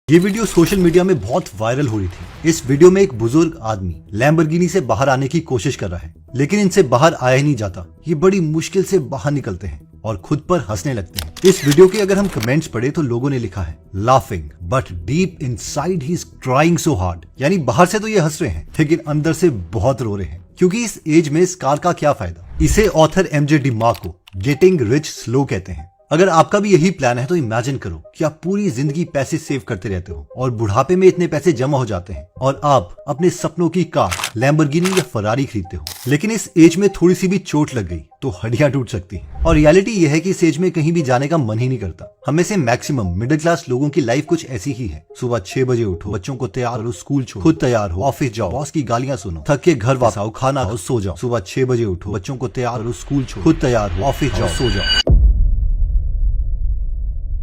ये video social media में बहुत वायरल हो रही थी। इस वीडियो में एक बुजुर्ग आदमी लैम्बोर्गिनी से बाहर आने की कोशिश कर रहा है, लेकिन इनसे बाहर आया ही नहीं जाता। ये बड़ी मुश्किल से बाहर निकलते हैं और खुद पर हंसने लगते हैं। इस वीडियो के अगर हम कमेंट्स पढ़े तो लोगों ने लिखा है laughing but deep inside he is trying so hard, यानी बाहर से तो ये हंस रहे हैं लेकिन अंदर से बहुत रो रहे हैं। क्योंकि इस एज में स्कार का क्या फायदा। इसे author M J DeMarco getting rich slow कहते हैं। अगर आपका भी यही प्लान है तो इमेजिन करो कि आप पूरी जिंदगी पैसे सेव करते रहते हो और बुढ़ापे में इतने पैसे जमा हो जाते हैं और आप अपने सपनों की कार लैम्बोर्गिनी या फरारी खरीदते हो, लेकिन इस एज में थोड़ी सी भी चोट लग गई तो हड्डियां टूट सकती है। और रियलिटी यह है कि इस एज में कहीं भी जाने का मन ही नहीं करता। हमें से मैक्सिमम मिडिल क्लास लोगों की लाइफ कुछ ऐसी ही है। सुबह 6 बजे उठो, बच्चों को तैयार करो, स्कूल छोड़ो, खुद तैयार हो, ऑफिस जाओ, बॉस की गालियां सुनो, थक के घर वापस आओ, खाना खाओ, सो जाओ। सुबह 6 बजे उठो, बच्चों को तैयार करो, स्कूल छोड़ो, खुद तैयार हो, ऑफिस जाओ, सो जाओ।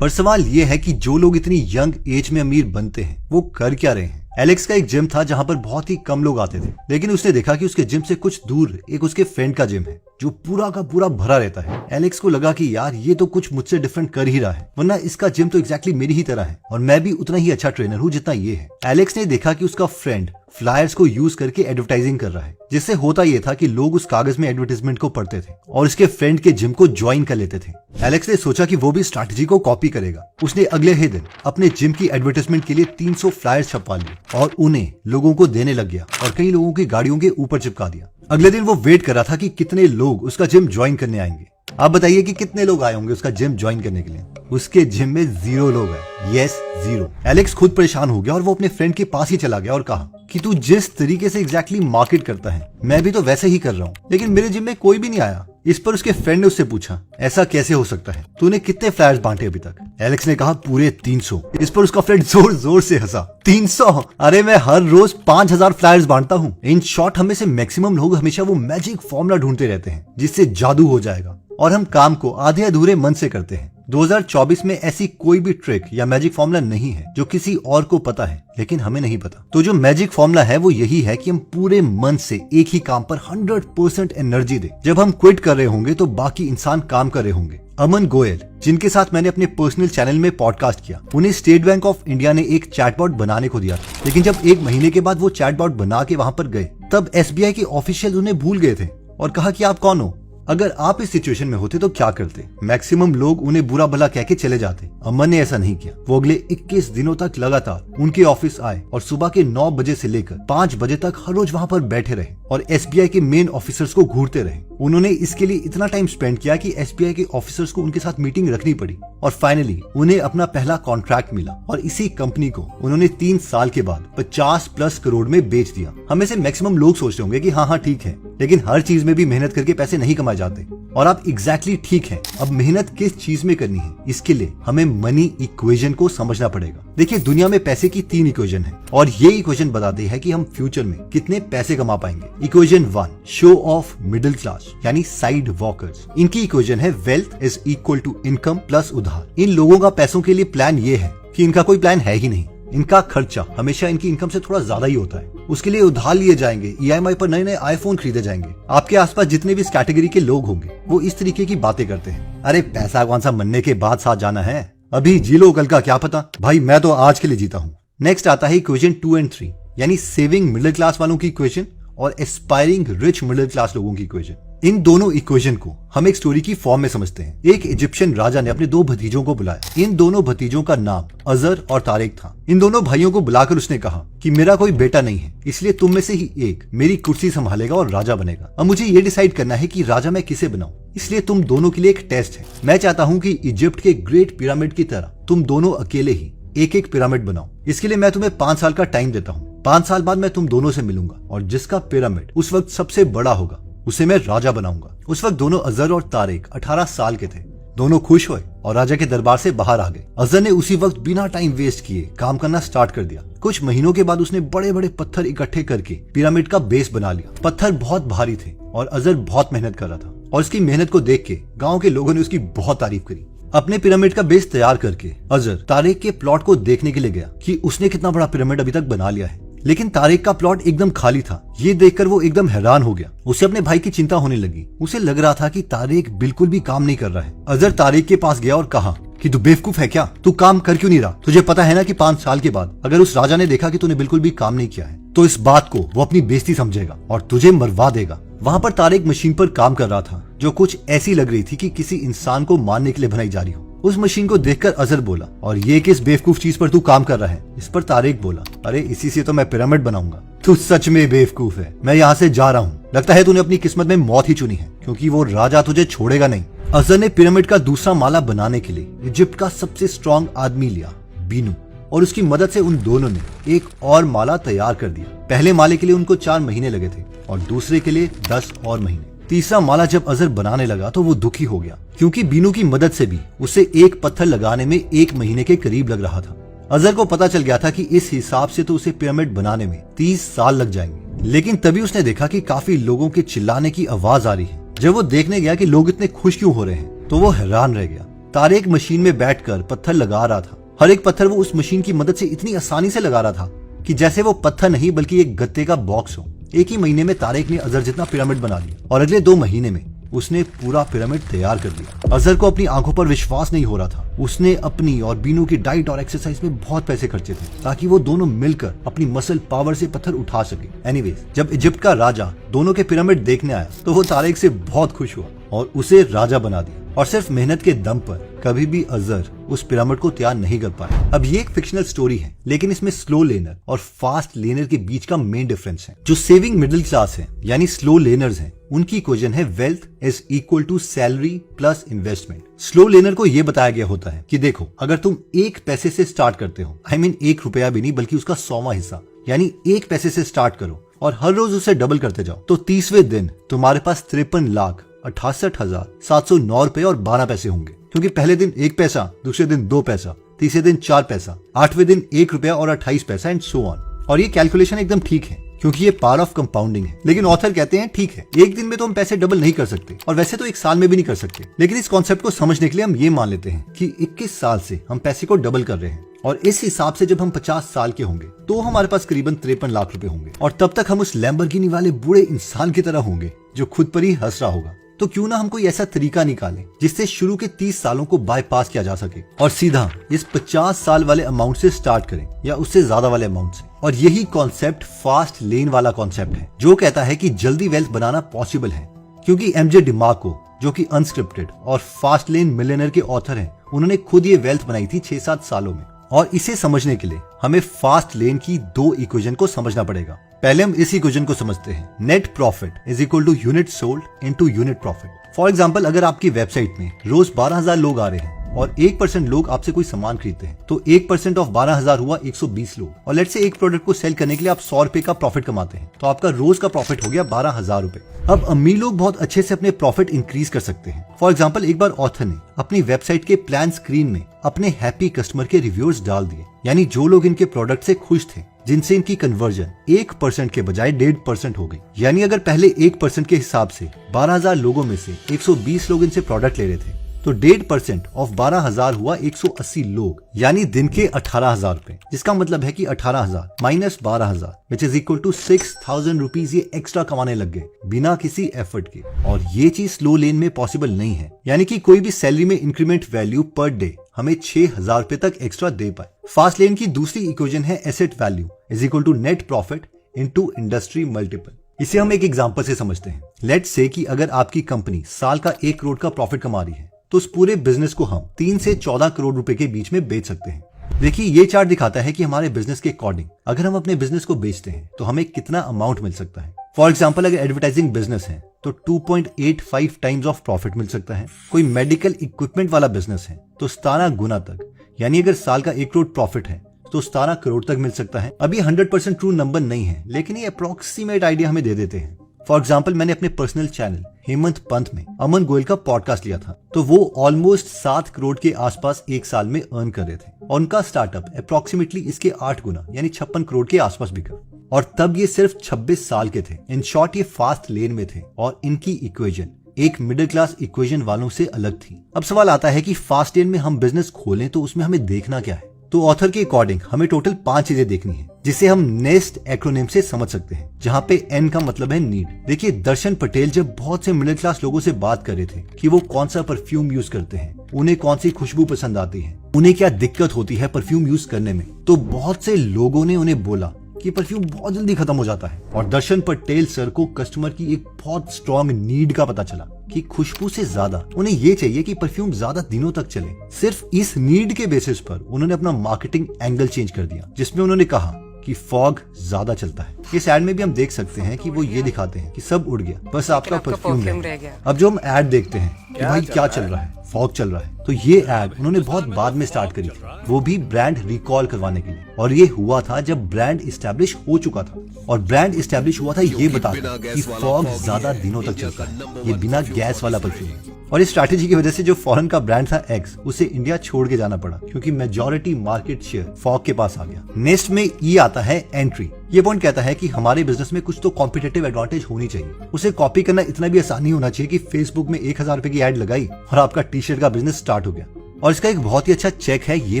पर सवाल ये है कि जो लोग इतनी यंग एज में अमीर बनते हैं वो कर क्या रहे हैं। एलेक्स का एक जिम था जहां पर बहुत ही कम लोग आते थे, लेकिन उसने देखा कि उसके जिम से कुछ दूर एक उसके फ्रेंड का जिम है जो पूरा का पूरा भरा रहता है। एलेक्स को लगा कि यार ये तो कुछ मुझसे डिफरेंट कर ही रहा है, वरना इसका जिम तो एग्जैक्टली मेरी ही तरह है और मैं भी उतना ही अच्छा ट्रेनर हूँ जितना ये है। एलेक्स ने देखा कि उसका फ्रेंड फ्लायर्स को यूज करके एडवर्टाइजिंग कर रहा है, जिससे होता यह था कि लोग उस कागज में एडवर्टाइजमेंट को पढ़ते थे और उसके फ्रेंड के जिम को ज्वाइन कर लेते थे। एलेक्स ने सोचा कि वो भी स्ट्रैटेजी को कॉपी करेगा। उसने अगले ही दिन अपने जिम की एडवर्टाइजमेंट के लिए 300 फ्लायर्स छपवा लिए और उन्हें लोगों को देने लग गया और कई लोगों की गाड़ियों के ऊपर चिपका दिया। अगले दिन वो वेट कर रहा था कि कितने लोग उसका जिम ज्वाइन करने आएंगे। आप बताइए कि कितने लोग आए होंगे उसका जिम ज्वाइन करने के लिए। उसके जिम में 0 लोग हैं। यस, 0। एलेक्स खुद परेशान हो गया और वो अपने फ्रेंड के पास ही चला गया और कहा कि तू जिस तरीके से एग्जैक्टली मार्केट करता है मैं भी तो वैसे ही कर रहा हूँ, लेकिन मेरे जिम में कोई भी नहीं आया। इस पर उसके फ्रेंड ने उससे पूछा ऐसा कैसे हो सकता है, तूने कितने फ्लायर्स बांटे अभी तक। एलेक्स ने कहा पूरे 300। इस पर उसका फ्रेंड जोर जोर से हंसा। 300? अरे मैं हर रोज 5000 फ्लायर्स बांटता हूँ। इन शॉर्ट हमें से मैक्सिमम लोग हमेशा वो मैजिक फॉर्मूला ढूंढते रहते हैं जिससे जादू हो जाएगा और हम काम को आधे अधूरे मन से करते हैं। 2024 में ऐसी कोई भी ट्रिक या मैजिक फॉर्मूला नहीं है जो किसी और को पता है लेकिन हमें नहीं पता। तो जो मैजिक फॉर्मूला है वो यही है कि हम पूरे मन से एक ही काम पर 100% एनर्जी दें। जब हम क्विट कर रहे होंगे तो बाकी इंसान काम कर रहे होंगे। अमन गोयल, जिनके साथ मैंने अपने पर्सनल चैनल में पॉडकास्ट किया, उन्हें स्टेट बैंक ऑफ इंडिया ने एक चैटबॉट बनाने को दिया था, लेकिन जब 1 महीने के बाद वो चैटबॉट बना के वहां पर गए तब SBI के ऑफिशियल उन्हें भूल गए थे और कहा कि आप कौन हो। अगर आप इस सिचुएशन में होते तो क्या करते। मैक्सिमम लोग उन्हें बुरा भला कह के चले जाते। अमन ने ऐसा नहीं किया। वो अगले 21 दिनों तक लगातार उनके ऑफिस आए और सुबह के 9 बजे से लेकर 5 बजे तक हर रोज वहां पर बैठे रहे और SBI के मेन ऑफिसर्स को घूरते रहे। उन्होंने इसके लिए इतना टाइम स्पेंड किया कि SBI के ऑफिसर्स को उनके साथ मीटिंग रखनी पड़ी और फाइनली उन्हें अपना पहला कॉन्ट्रैक्ट मिला और इसी कंपनी को उन्होंने 3 साल के बाद 50+ करोड़ में बेच दिया। हमें से मैक्सिमम लोग सोचते होंगे कि हाँ ठीक है, लेकिन हर चीज में भी मेहनत करके पैसे नहीं कमाए जाते। और आप एग्जैक्टली ठीक है। अब मेहनत किस चीज में करनी है, इसके लिए हमें मनी इक्वेशन को समझना पड़ेगा। देखिए, दुनिया में पैसे की 3 इक्वेशन है और ये इक्वेशन बताती है कि हम फ्यूचर में कितने पैसे कमा पाएंगे। Equation 1, show off middle class यानी साइड वॉकर्स। इनकी इक्वेशन है wealth is equal to income plus उधार। इन लोगों का पैसों के लिए प्लान ये है कि इनका कोई प्लान है ही नहीं। इनका खर्चा हमेशा इनकी इनकम से थोड़ा ज्यादा ही होता है। उसके लिए उधार लिए जाएंगे, EMI पर नए नए आईफोन खरीदे जाएंगे। आपके आसपास जितने भी इस कैटेगरी के लोग होंगे वो इस तरीके की बातें करते हैं। अरे पैसा कौन सा मरने के बाद साथ जाना है, अभी जी लो, कल का क्या पता। भाई मैं तो आज के लिए जीता हूँ। नेक्स्ट आता है इक्वेशन 2 और 3 यानी सेविंग मिडिल क्लास वालों की इक्वेशन और एस्पायरिंग रिच मिडिल क्लास लोगों की इक्वेशन। इन दोनों इक्वेशन को हम एक स्टोरी की फॉर्म में समझते हैं। एक इजिप्शियन राजा ने अपने 2 भतीजों को बुलाया। इन दोनों भतीजों का नाम अजर और तारिक था। इन दोनों भाइयों को बुलाकर उसने कहा कि मेरा कोई बेटा नहीं है, इसलिए तुम में से ही एक मेरी कुर्सी संभालेगा और राजा बनेगा। अब मुझे ये डिसाइड करना है कि राजा मैं किसे बनाऊं, इसलिए तुम दोनों के लिए एक टेस्ट है। मैं चाहता हूँ कि इजिप्ट के ग्रेट पिरामिड की तरह तुम दोनों अकेले ही एक पिरामिड बनाओ। इसके लिए मैं तुम्हें 5 साल का टाइम देता हूँ। 5 साल बाद मैं तुम दोनों से मिलूंगा और जिसका पिरामिड उस वक्त सबसे बड़ा होगा उसे मैं राजा बनाऊंगा। उस वक्त दोनों अजर और तारिक 18 साल के थे। दोनों खुश हुए और राजा के दरबार से बाहर आ गए। अजर ने उसी वक्त बिना टाइम वेस्ट किए काम करना स्टार्ट कर दिया। कुछ महीनों के बाद उसने बड़े बड़े पत्थर इकट्ठे करके पिरामिड का बेस बना लिया। पत्थर बहुत भारी थे और अजर बहुत मेहनत कर रहा था और उसकी मेहनत को देख के गाँव के लोगों ने उसकी बहुत तारीफ करी। अपने पिरामिड का बेस तैयार करके अजर तारिक के प्लॉट को देखने के लिए गया कि उसने कितना बड़ा पिरामिड अभी तक बना लिया है, लेकिन तारिक का प्लॉट एकदम खाली था। ये देखकर वो एकदम हैरान हो गया। उसे अपने भाई की चिंता होने लगी। उसे लग रहा था कि तारिक बिल्कुल भी काम नहीं कर रहा है। अजर तारिक के पास गया और कहा कि तू बेवकूफ है क्या, तू काम कर क्यों नहीं रहा? तुझे पता है ना कि 5 साल के बाद अगर उस राजा ने देखा कि तूने बिल्कुल भी काम नहीं किया है तो इस बात को वो अपनी बेइज्जती समझेगा और तुझे मरवा देगा। वहां पर तारिक मशीन पर काम कर रहा था जो कुछ ऐसी लग रही थी कि किसी इंसान को मारने के लिए बनाई जा रही हो। उस मशीन को देखकर अजहर बोला, और ये किस बेवकूफ चीज पर तू काम कर रहा है? इस पर तारिक बोला, अरे इसी से तो मैं पिरामिड बनाऊंगा। तू सच में बेवकूफ है, मैं यहाँ से जा रहा हूँ। लगता है तूने अपनी किस्मत में मौत ही चुनी है, क्योंकि वो राजा तुझे छोड़ेगा नहीं। अजहर ने पिरामिड का दूसरा माला बनाने के लिए इजिप्ट का सबसे स्ट्रॉन्ग आदमी लिया, बीनू, और उसकी मदद से उन दोनों ने एक और माला तैयार कर दिया। पहले माले के लिए उनको 4 महीने लगे थे और दूसरे के लिए 10 और महीने। तीसरा माला जब अजहर बनाने लगा तो वो दुखी हो गया, क्योंकि बीनू की मदद से भी उसे एक पत्थर लगाने में 1 महीने के करीब लग रहा था। अजहर को पता चल गया था कि इस हिसाब से तो उसे पिरामिड बनाने में 30 साल लग जाएंगे। लेकिन तभी उसने देखा कि काफी लोगों के चिल्लाने की आवाज आ रही है। जब वो देखने गया कि लोग इतने खुश क्यों हो रहे हैं तो वो हैरान रह गया। तारिक मशीन में बैठकर पत्थर लगा रहा था। हर एक पत्थर वो उस मशीन की मदद से इतनी आसानी से लगा रहा था कि जैसे वो पत्थर नहीं बल्कि एक गत्ते का बॉक्स हो। 1 ही महीने में तारिक ने अजहर जितना पिरामिड बना लिया और अगले 2 महीने में उसने पूरा पिरामिड तैयार कर दिया। अजहर को अपनी आंखों पर विश्वास नहीं हो रहा था। उसने अपनी और बीनू की डाइट और एक्सरसाइज में बहुत पैसे खर्चे थे ताकि वो दोनों मिलकर अपनी मसल पावर से पत्थर उठा सके। एनीवेज, जब इजिप्ट का राजा दोनों के पिरामिड देखने आया तो वो तारिक से बहुत खुश हुआ और उसे राजा बना दिया। और सिर्फ मेहनत के दम पर कभी भी अजहर उस पिरामिड को तैयार नहीं कर पाया। अब ये एक फिक्शनल स्टोरी है, लेकिन इसमें स्लो लेनर और फास्ट लेनर के बीच का मेन डिफरेंस है। जो सेविंग मिडिल क्लास है यानी स्लो लेनर्स हैं, उनकी इक्वेशन है wealth is equal to salary plus investment. Slow laner को यह बताया गया होता है कि देखो, अगर तुम 1 पैसे से स्टार्ट करते हो, आई मीन 1 रुपया भी नहीं बल्कि उसका 100वां हिस्सा, यानी 1 पैसे से स्टार्ट करो और हर रोज उसे डबल करते जाओ, तो 30वें दिन तुम्हारे पास 53,68,709 रुपए और 12 पैसे होंगे। क्योंकि पहले दिन 1 पैसा, दूसरे दिन 2 पैसा, तीसरे दिन 4 पैसा, 8वें दिन 1 रुपया और 28 पैसा एंड सो ऑन। और ये कैलकुलेशन एकदम ठीक है क्योंकि ये पावर ऑफ कंपाउंडिंग है। लेकिन ऑथर कहते हैं ठीक है, एक दिन में तो हम पैसे डबल नहीं कर सकते और वैसे तो 1 साल में भी नहीं कर सकते, लेकिन इस कॉन्सेप्ट को समझने के लिए हम ये मान लेते हैं कि 21 साल से हम पैसे को डबल कर रहे हैं और इस हिसाब से जब हम 50 साल के होंगे तो हमारे पास करीबन 53 लाख रुपए होंगे और तब तक हम उस लैम्बोर्गिनी वाले बूढ़े इंसान की तरह होंगे जो खुद पर ही हंस रहा होगा। तो क्यों ना हम कोई ऐसा तरीका निकालें जिससे शुरू के 30 सालों को बाईपास किया जा सके और सीधा इस 50 साल वाले अमाउंट से स्टार्ट करें या उससे ज्यादा वाले अमाउंट से। और यही कॉन्सेप्ट फास्ट लेन वाला कॉन्सेप्ट है जो कहता है कि जल्दी वेल्थ बनाना पॉसिबल है। क्योंकि एमजे डिमार्को, जो कि अनस्क्रिप्टेड और फास्ट लेन मिलियनर के ऑथर हैं, उन्होंने खुद ये वेल्थ बनाई थी 6-7 सालों में। और इसे समझने के लिए हमें फास्ट लेन की 2 इक्वेशन को समझना पड़ेगा। पहले हम इस इक्वेशन को समझते हैं, net profit is equal to unit sold into unit profit. For example, अगर आपकी वेबसाइट में रोज 12,000 लोग आ रहे हैं और 1% लोग आपसे कोई सामान खरीदते हैं, तो 1% ऑफ 12,000 हुआ 120 लोग। और लेट्स से एक प्रोडक्ट को सेल करने के लिए आप 100 रुपए का प्रॉफिट कमाते हैं, तो आपका रोज का प्रॉफिट हो गया 12,000 रुपए। अब अमीर लोग बहुत अच्छे से अपने प्रॉफिट इंक्रीज कर सकते हैं। फॉर एग्जाम्पल, एक बार ऑथर ने अपनी वेबसाइट के प्लान स्क्रीन में अपने हैप्पी कस्टमर के रिव्यूज डाल दिए, यानी जो लोग इनके प्रोडक्ट से खुश थे, जिनसे इनकी कन्वर्जन 1% के बजाय 1.5% हो गई। यानी अगर पहले 1% के हिसाब से 12,000 लोगों में से 120 लोग इनसे प्रोडक्ट ले रहे थे, तो 1.5% ऑफ 12,000 हुआ 180 लोग, यानी दिन के 18,000 रुपए। जिसका मतलब है कि 18,000 minus 12,000 which is equal to 6,000 rupees ये एक्स्ट्रा कमाने लग गए बिना किसी एफर्ट के। और ये चीज स्लो लेन में पॉसिबल नहीं है, यानी कि कोई भी सैलरी में इंक्रीमेंट वैल्यू पर डे हमें 6,000 रुपए तक एक्स्ट्रा दे पाए। फास्ट लेन की दूसरी इक्वेशन है asset value is equal to net profit into industry multiple. इसे हम एक एग्जांपल से समझते हैं। लेट्स से कि अगर आपकी कंपनी साल का 1 करोड़ का प्रॉफिट कमा रही है, तो उस पूरे बिजनेस को हम 3 से 14 करोड़ रुपए के बीच में बेच सकते हैं। देखिए, ये चार्ट दिखाता है कि हमारे बिजनेस के अकॉर्डिंग अगर हम अपने बिजनेस को बेचते हैं तो हमें कितना अमाउंट मिल सकता है। फॉर एग्जाम्पल, अगर एडवर्टाइजिंग बिजनेस है तो 2.85 टाइम्स ऑफ प्रॉफिट मिल सकता है। कोई मेडिकल इक्विपमेंट वाला बिजनेस है तो 17 गुना तक, यानी अगर साल का 1 करोड़ प्रॉफिट है तो 17 करोड़ तक मिल सकता है। अभी 100% ट्रू नंबर नहीं है, लेकिन ये अप्रोक्सीमेट आइडिया हमें दे देते हैं। फॉर एग्जाम्पल, मैंने अपने पर्सनल चैनल हेमंत पंत में अमन गोयल का पॉडकास्ट लिया था, तो वो ऑलमोस्ट 7 करोड़ के आसपास 1 साल में अर्न कर रहे थे और उनका स्टार्टअप अप्रोक्सीमेटली इसके 8 गुना यानी 56 करोड़ के आसपास बिका, और तब ये सिर्फ 26 साल के थे। इन शॉर्ट, ये फास्ट लेन में थे और इनकी इक्वेशन एक मिडिल क्लास इक्वेशन वालों से अलग थी। अब सवाल आता है कि फास्ट लेन में हम बिजनेस खोलें तो उसमें हमें देखना क्या है। तो ऑथर के अकॉर्डिंग हमें टोटल 5 चीजें देखनी है, जिसे हम नेस्ट एक्रोनिम से समझ सकते हैं, जहाँ पे एन का मतलब है नीड। देखिए, दर्शन पटेल जब बहुत से मिडिल क्लास लोगों से बात कर रहे थे कि वो कौन सा परफ्यूम यूज करते हैं, उन्हें कौन सी खुशबू पसंद आती है, उन्हें क्या दिक्कत होती है परफ्यूम यूज करने में, तो बहुत से लोगों ने उन्हें बोला कि परफ्यूम बहुत जल्दी खत्म हो जाता है। और दर्शन पटेल सर को कस्टमर की एक बहुत स्ट्रॉन्ग नीड का पता चला कि खुशबू से ज्यादा उन्हें ये चाहिए कि परफ्यूम ज्यादा दिनों तक चले। सिर्फ इस नीड के बेसिस पर उन्होंने अपना मार्केटिंग एंगल चेंज कर दिया, जिसमें उन्होंने कहा कि फॉग ज्यादा चलता है। इस एड में भी हम देख सकते हैं कि वो ये दिखाते हैं कि सब उड़ गया, बस आपका परफ्यूम रह गया। अब जो हम एड देखते हैं कि भाई क्या चल रहा है, फॉग चल रहा है, तो ये एड उन्होंने बहुत बाद में स्टार्ट करी थी, वो भी ब्रांड रिकॉल करवाने के लिए। और ये हुआ था जब ब्रांड इस्टेब्लिश हो चुका था, और ब्रांड इस्टेब्लिश हुआ था ये बताकर कि फॉग ज्यादा दिनों तक चलता है, ये बिना गैस वाला परफ्यूम है। और इस स्ट्रैटेजी की वजह से जो फॉरेन का ब्रांड था एक्स, उसे इंडिया छोड़ के जाना पड़ा, क्योंकि मेजॉरिटी मार्केट शेयर फॉग के पास आ गया। नेक्स्ट में ई आता है एंट्री। ये पॉइंट कहता है कि हमारे बिजनेस में कुछ तो कॉम्पिटिटिव एडवांटेज होनी चाहिए। उसे कॉपी करना इतना भी आसान नहीं होना चाहिए कि फेसबुक में 1000 रुपए की एड लगाई और आपका टी शर्ट का बिजनेस स्टार्ट हो गया। और इसका एक बहुत ही अच्छा चेक है ये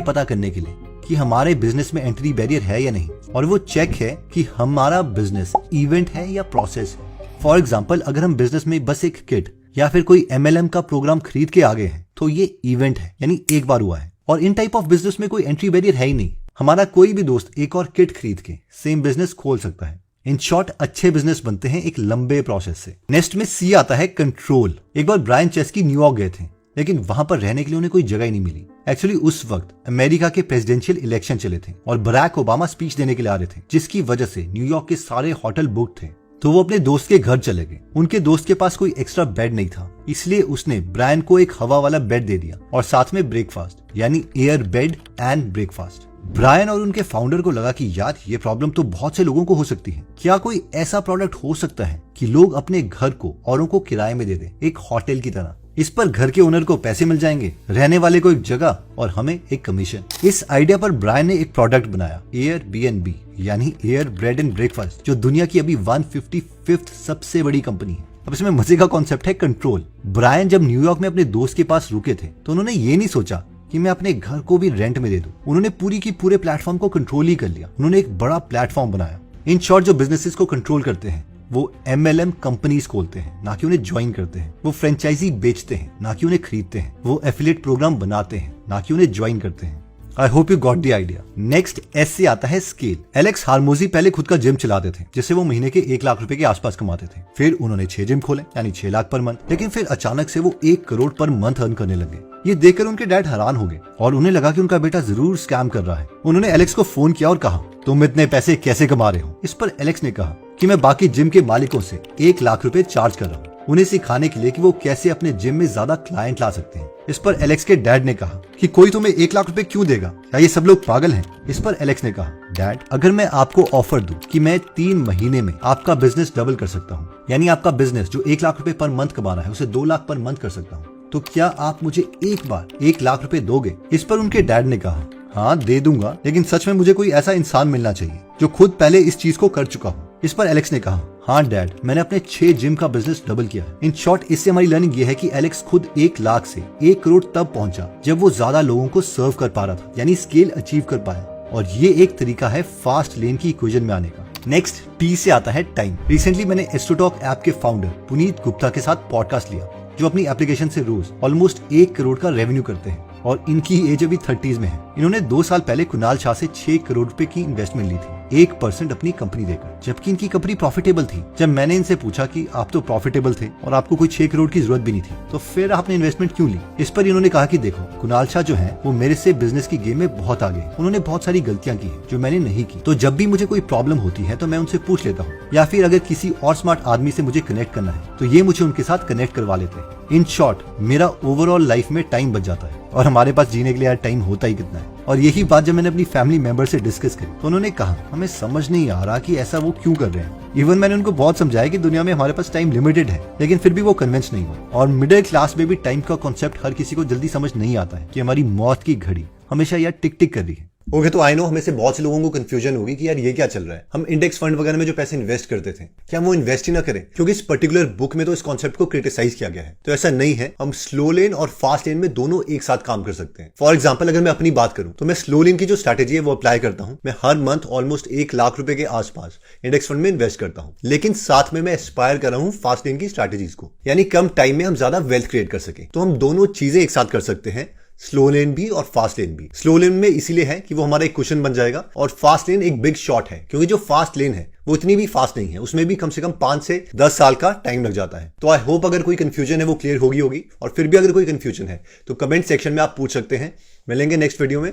पता करने के लिए कि हमारे बिजनेस में एंट्री बैरियर है या नहीं, और वो चेक है कि हमारा बिजनेस इवेंट है या प्रोसेस है। फॉर एग्जाम्पल, अगर हम बिजनेस में बस एक किट या फिर कोई MLM का प्रोग्राम खरीद के आ गए हैं, तो ये इवेंट है, यानी एक बार हुआ है। और इन टाइप ऑफ बिजनेस में कोई एंट्री बैरियर है ही नहीं। हमारा कोई भी दोस्त एक और किट खरीद के सेम बिजनेस खोल सकता है। इन शॉर्ट, अच्छे बिजनेस बनते हैं एक लंबे प्रोसेस से। नेक्स्ट में सी आता है कंट्रोल। एक बार ब्रायन चेस्की न्यूयॉर्क गए थे, लेकिन वहां पर रहने के लिए उन्हें कोई जगह ही नहीं मिली। एक्चुअली उस वक्त अमेरिका के प्रेसिडेंशियल इलेक्शन चले थे और बराक ओबामा स्पीच देने के लिए आ रहे थे, जिसकी वजह से न्यूयॉर्क के सारे होटल बुक थे। तो वो अपने दोस्त के घर चले गए। उनके दोस्त के पास कोई एक्स्ट्रा बेड नहीं था, इसलिए उसने ब्रायन को एक हवा वाला बेड दे दिया और साथ में ब्रेकफास्ट, यानी air bed and breakfast. Brian और उनके फाउंडर को लगा कि यार, ये प्रॉब्लम तो बहुत से लोगों को हो सकती है। क्या कोई ऐसा प्रोडक्ट हो सकता है कि लोग अपने घर को औरों को किराए में दे दें, एक होटल की तरह। इस पर घर के ओनर को पैसे मिल जाएंगे, रहने वाले को एक जगह और हमें एक कमीशन। इस आइडिया पर ब्रायन ने एक प्रोडक्ट बनाया, Airbnb, यानी एयर ब्रेड एंड ब्रेकफास्ट, जो दुनिया की अभी 155th सबसे बड़ी कंपनी है। अब इसमें मजे का कॉन्सेप्ट है कंट्रोल। ब्रायन जब न्यूयॉर्क में अपने दोस्त के पास रुके थे, तो उन्होंने ये नहीं सोचा कि मैं अपने घर को भी रेंट में दे दूं। उन्होंने पूरी की पूरे प्लेटफॉर्म को कंट्रोल ही कर लिया। उन्होंने एक बड़ा प्लेटफॉर्म बनाया। इन शॉर्ट, जो बिजनेसेस को कंट्रोल करते हैं वो MLM कंपनीज खोलते हैं, ना कि उन्हें ज्वाइन करते हैं। वो फ्रेंचाइजी बेचते हैं, ना कि उन्हें खरीदते हैं। वो एफिलिएट प्रोग्राम बनाते हैं, ना कि उन्हें ज्वाइन करते हैं। I hope you got the idea. Next S से आता है स्केल। एलेक्स हार्मोजी पहले खुद का जिम चलाते थे, जिससे वो महीने के 1 लाख रुपए के आसपास कमाते थे। फिर उन्होंने 6 जिम खोले, यानी 6 लाख पर मंथ। लेकिन फिर अचानक से वो 1 करोड़ पर मंथ अर्न करने लगे। ये देखकर उनके डैड हैरान हो गए और उन्हें लगा कि उनका बेटा जरूर स्कैम कर रहा है। उन्होंने एलेक्स को फोन किया और कहा, तुम इतने पैसे कैसे कमा रहे हो? इस पर एलेक्स ने कहा कि मैं बाकी जिम के मालिकों से 1 लाख रुपए चार्ज कर रहा हूँ, उन्हें सिखाने के लिए कि वो कैसे अपने जिम में ज्यादा क्लाइंट ला सकते हैं। इस पर एलेक्स के डैड ने कहा कि कोई तुम्हें 1 लाख रुपए क्यों देगा? क्या ये सब लोग पागल हैं? इस पर एलेक्स ने कहा, डैड, अगर मैं आपको ऑफर दूं कि मैं 3 महीने में आपका बिजनेस डबल कर सकता हूँ, यानी आपका बिजनेस जो 1 लाख रुपए पर मंथ कमा रहा है उसे 2 लाख पर मंथ कर सकता हूँ, तो क्या आप मुझे एक बार 1 लाख रुपए दोगे? इस पर उनके डैड ने कहा, हाँ दे दूंगा, लेकिन सच में मुझे कोई ऐसा इंसान मिलना चाहिए जो खुद पहले इस चीज को कर चुका हो। इस पर एलेक्स ने कहा, हाँ डैड, मैंने अपने 6 जिम का बिजनेस डबल किया है। इन शॉर्ट, इससे हमारी लर्निंग ये है कि एलेक्स खुद 1 लाख से 1 करोड़ तब पहुंचा जब वो ज्यादा लोगों को सर्व कर पा रहा था, यानी स्केल अचीव कर पाया। और ये एक तरीका है फास्ट लेन की इक्वेशन में आने का। नेक्स्ट टी से आता है टाइम। रिसेंटली मैंने एस्ट्रोटॉक ऐप के फाउंडर पुनीत गुप्ता के साथ पॉडकास्ट लिया, जो अपनी एप्लीकेशन से रोज ऑलमोस्ट 1 करोड़ का रेवेन्यू करते हैं और इनकी एज अभी 30s में है। इन्होंने 2 साल पहले कुणाल शाह से 6 करोड़ रुपए की इन्वेस्टमेंट ली थी, 1% अपनी कंपनी देकर, जबकि इनकी कंपनी प्रॉफिटेबल थी। जब मैंने इनसे पूछा कि आप तो प्रॉफिटेबल थे और आपको कोई 6 करोड़ की जरूरत भी नहीं थी, तो फिर आपने इन्वेस्टमेंट क्यों ली? इस पर इन्होंने कहा कि देखो, कुणाल शाह जो है वो मेरे से बिजनेस की गेम में बहुत आगे हैं। उन्होंने बहुत सारी गलतियां की हैं जो मैंने नहीं की, तो जब भी मुझे कोई प्रॉब्लम होती है तो मैं उनसे पूछ लेता हूँ, या फिर अगर किसी और स्मार्ट आदमी से मुझे कनेक्ट करना है तो ये मुझे उनके साथ कनेक्ट करवा लेते हैं। इन शॉर्ट, मेरा ओवरऑल लाइफ में टाइम बच जाता है, और हमारे पास जीने के लिए यार टाइम होता ही कितना है। और यही बात जब मैंने अपनी फैमिली मेंबर से डिस्कस की तो उन्होंने कहा, हमें समझ नहीं आ रहा कि ऐसा वो क्यों कर रहे हैं। इवन मैंने उनको बहुत समझाया कि दुनिया में हमारे पास टाइम लिमिटेड है, लेकिन फिर भी वो कन्विंस नहीं हुआ। और मिडिल क्लास में भी टाइम का कॉन्सेप्ट हर किसी को जल्दी समझ नहीं आता है कि हमारी मौत की घड़ी हमेशा यार टिक टिक कर रही है। ओके, तो आई नो हमें से बहुत से लोगों को कंफ्यूजन होगी कि यार ये क्या चल रहा है, हम इंडेक्स फंड वगैरह में जो पैसे इन्वेस्ट करते थे क्या हम वो इन्वेस्ट ही ना करें, क्योंकि इस पर्टिकुलर बुक में तो इस कॉन्सेप्ट को क्रिटिसाइज किया गया है। तो ऐसा नहीं है, हम स्लो लेन और फास्ट लेन में दोनों एक साथ काम कर सकते हैं। फॉर एग्जाम्पल अगर मैं अपनी बात करूं तो मैं स्लो लेन की जो स्ट्रैटेजी है वो अप्लाई करता हूं। मैं हर मंथ ऑलमोस्ट 1 लाख रुपए के आसपास इंडेक्स फंड में इन्वेस्ट करता हूं, लेकिन साथ में मैं एस्पायर कर रहा हूं फास्ट लेन की स्ट्रैटेजीज को, यानी कम टाइम में हम ज्यादा वेल्थ क्रिएट कर सके। तो हम दोनों चीजें एक साथ कर सकते हैं, स्लो लेन भी और फास्ट लेन भी। स्लो लेन में इसीलिए है कि वो हमारा एक क्वेश्चन बन जाएगा, और फास्ट लेन एक बिग शॉट है, क्योंकि जो फास्ट लेन है वो इतनी भी फास्ट नहीं है, उसमें भी कम से कम 5 से 10 साल का टाइम लग जाता है। तो आई होप अगर कोई कंफ्यूजन है वो क्लियर होगी, और फिर भी अगर कोई कंफ्यूजन है तो कमेंट सेक्शन में आप पूछ सकते हैं। मिलेंगे नेक्स्ट वीडियो में।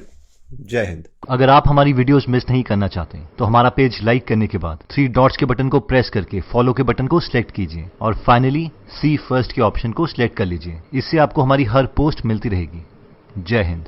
जय हिंद। अगर आप हमारी वीडियोस मिस नहीं करना चाहते तो हमारा पेज लाइक करने के बाद 3 डॉट्स के बटन को प्रेस करके फॉलो के बटन को सिलेक्ट कीजिए, और फाइनली सी फर्स्ट के ऑप्शन को सिलेक्ट कर लीजिए। इससे आपको हमारी हर पोस्ट मिलती रहेगी। जय हिंद।